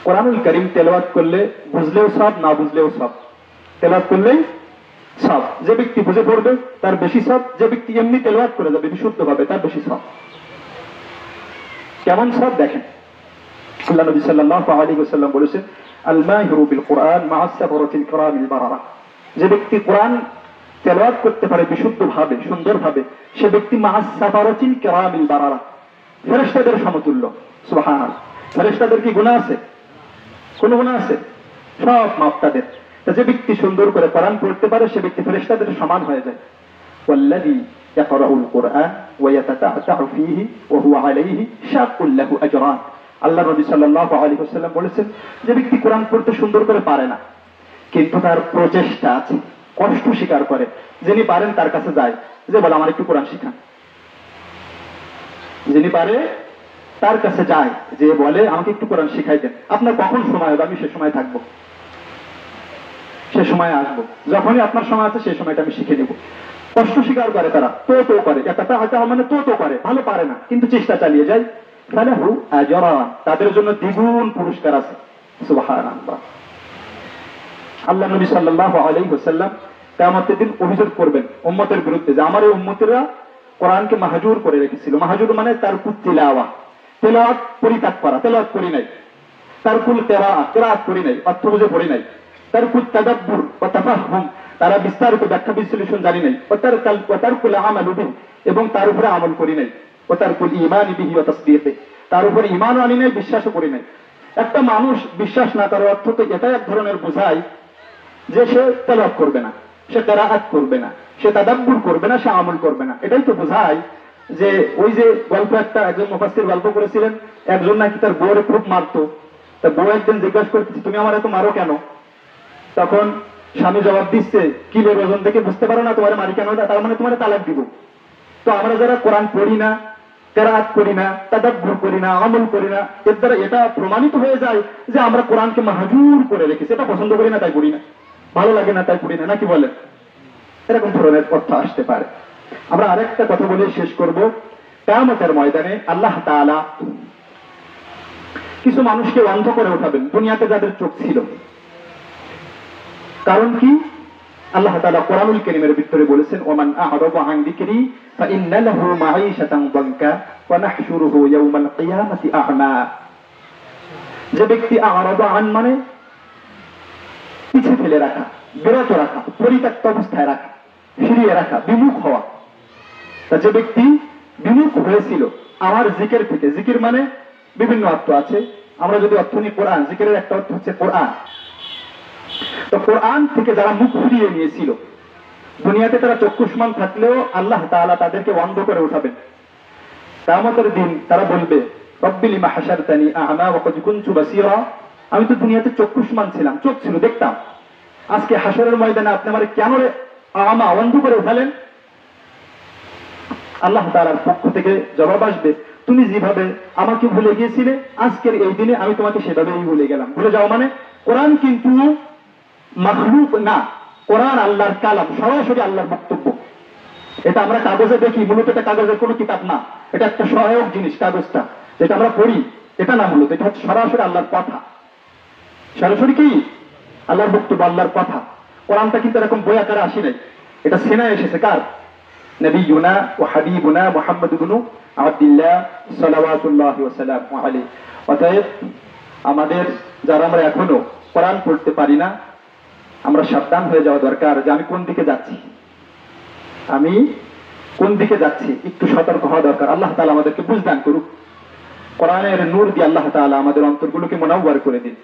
কোরআনুল কারীম তেলাওয়াত করলে বুঝলেও সব, না বুঝলেও সব। তেলাওয়াত করলেই সব। যে ব্যক্তি বুঝে পড়বে তার বেশি সব, যে ব্যক্তি এমনি তেলাওয়াত করে যাবে বিশুদ্ধভাবে তার বেশি সব। কেমন সব দেখেন, আল্লাহ নবী সাল্লাল্লাহু আলাইহি ওয়াসাল্লাম বলেছেন, আল মাহিরু বিল কুরআন মা'আস সাবরাতিল কিরামিল বারারা। যে ব্যক্তি কোরআন তেলাওয়াত করতে পারে বিশুদ্ধভাবে, সুন্দরভাবে, সে ব্যক্তি মা'আস সাবরাতিল কিরামিল বারারা, ফেরেশতাদের সমতুল্য। সুবহানাল্লাহ। ফেরেশতাদের কি গুনাহ আছে? কোন গুনাহ আছে? সব মাফ তাদের। যে ব্যক্তি সুন্দর করে কোরআন পড়তে পারে সে ব্যক্তি ফেরেশতাদের সমান হয়ে যায়। ওয়াল্লাযী ইয়াকরাউল কুরআন ওয়া ইয়াতাতা'আতু ফীহি ওয়া হুয়া আলাইহি শাক্কুল লাহু আজরান। আল্লাহ নবী সাল্লাল্লাহু আলাইহি ওয়াসাল্লাম বলেছেন, যে ব্যক্তি কোরআন পড়তে সুন্দর করে পারে না কিন্তু তার প্রচেষ্টা আছে, কষ্ট স্বীকার করে, যিনি পারেন তার কাছে যায়, যে বলে আমার একটু কোরআন শিখান। যিনি পারে তার কাছে যায়, যে বলে আমাকে একটু কোরআন শিখাই দেন। আপনার কখন সময় হবে? আমি সে সময় থাকবো, সে সময় আসবো, যখনই আপনার সময় আছে সেই সময়টা আমি শিখে নেব। কষ্ট স্বীকার করে তারা, তো করে, একটা হয়তো মানে তো করে, ভালো পারে না কিন্তু চেষ্টা চালিয়ে যায়। ফালাহু আজরান, তাদের জন্য দ্বিগুণ পুরস্কার আছে। সুবহানাল্লাহ। আল্লাহ নবী সাল্লাল্লাহু আলাইহি ওয়াসাল্লাম কিয়ামতের দিন অভিযোগ করবেন উম্মতের বিরুদ্ধে, যে আমার এই উম্মতেরা কোরআনকে মাহজুর করে রেখেছিল। মাহজুর মানে তার তিলাওয়া, তেলাওয়াত পরিত্যাগ করা, তেলাওয়াত করি নাই। তার কুল কিরাআত করি নাই, অর্থ বুঝে পড়ি নাই। তার কুল তাদাব্বুর ওয়া তাফাহুম, তারা বিস্তারিত ব্যাখ্যা বিশ্লেষণ জানি নাই। তার কুল আমাল বিহি, এবং তার উপরে আমল করি নাই। ও তার কুল ঈমান বিহি ওয়া তাসদীক, তার উপরে ঈমানও আনি নাই, বিশ্বাসও করি নাই। একটা মানুষ বিশ্বাস না করার অর্থ তো এটা এক ধরনের বোঝায় যে সে তেলাওয়াত করবে না, সে কিরাআত করবে না, সে তাদাব্বুর করবে না, সে আমল করবে না। এটাই তো বোঝায় যে ওই যে গল্প একটা একজন মুফাসসির গল্প করেছিলেন, একজন নাকি তার বউয়ের খুব মারতো। তা বউ একদিন জিজ্ঞাসা করতেছে, তুমি আমার এত মারো কেন? তখন স্বামী জবাব দিচ্ছে, কিলের ওজন থেকে বুঝতে পারো না তোমার মারি কেন? তার মানে তোমার তালাক দিব। তো আমরা যারা কোরআন পড়ি না, কিরাআত করি না, তাদাব্বুর করি না, আমল করি না, এর দ্বারা এটা প্রমাণিত হয়ে যায় যে আমরা কোরআনকে মাহজুর করে রেখেছি। এটা পছন্দ করি না তাই পড়ি না, ভালো লাগে না তাই পড়ি না, নাকি বলেন? এরকম ধরনের অর্থ আসতে পারে। আমরা আরেকটা কথা বলে শেষ করব। কিয়ামতের ময়দানে আল্লাহ তাআলা কিছু মানুষকে অন্ধ করে উঠাবেন, দুনিয়াতে যাদের চোখ ছিল। কারণ কি? আল্লাহ তাআলা কোরআনুল কারীমের ভিতরে বলেছেন, ওমান আ'রাদা আন যিকরি ফাইন্না লাহু মাঈশাতান দানকা ওয়া নাহশুরুহু ইয়াওমাল কিয়ামাতি আ'মা। যে ব্যক্তি আ'রাদা আন মানে পিছে ফেলে রাখা, বিরত রাখা, পরিত্যক্ত অবস্থায় রাখা, ফিরিয়ে রাখা, বিমুখ হওয়া। তা যে ব্যক্তি বিমুখ হয়েছিল আমার জিকির থেকে, জিকির মানে বিভিন্ন অর্থ আছে। আমরা যদি অর্থ নিই কোরআন, জিকিরের একটা অর্থ হচ্ছে কোরআন। তো কোরআন থেকে যারা মুখ ফিরিয়ে নিয়েছিল, দুনিয়াতে তারা চক্ষুষ্মান থাকলেও আল্লাহ তাআলা তাদেরকে অন্ধ করে উঠাবেন। কিয়ামতের দিন তারা বলবে, রব্বি লিমা হাশারতানি আ'মা ওয়া ক্বাদ কুনতু বাসীরা। আমি তো দুনিয়াতে চক্ষুষ্মান ছিলাম, চোখ ছিল, দেখতাম। আজকে হাশরের ময়দানে আপনি আমারে কেন আ'মা, অন্ধ করে উঠালেন? আল্লাহ তাআলার পক্ষ থেকে জবাব আসবে, তুমি যেভাবে আমাকে ভুলে গিয়েছিলে, আজকের এই দিনে আমি তোমাকে সেভাবেই ভুলে গেলাম। ভুলে যাও মানে? কোরআন কিন্তু মাখলুক না, কোরআন আল্লাহর কালাম, সরাসরি আল্লাহর বক্তব্য। এটা আমরা কাগজে দেখি, মূলত এটা কাগজের কোনো কিতাব না, এটা একটা সহায়ক জিনিস। কাগজটা যেটা আমরা পড়ি এটা না, মূলত এটা হচ্ছে সরাসরি আল্লাহর কথা। সরাসরি কি? আল্লাহর বক্তব্য, আল্লাহর কথা। কোরআনটা কিন্তু এরকম বই আকারে আসে নাই, এটা সিনায় এসেছে। কার? নবিয়ুনা ওয়া হাবিবুনা মুহাম্মদ ইবনু আব্দুল্লাহ সাল্লাল্লাহু ওয়া সাল্লামু আলাইহি। অতএব আমাদের যারা আমরা এখনো কোরআন পড়তে পারি না, আমরা সাবধান হয়ে যাওয়া দরকার যে আমি কোন দিকে যাচ্ছি, আমি কোন দিকে যাচ্ছি, একটু সতর্ক হওয়া দরকার। আল্লাহ তাআলা আমাদেরকে বুঝদান করুক। কোরআনের নূর দিয়ে আল্লাহ তাআলা আমাদের অন্তরগুলোকে মুনাওয়ার করে দিন।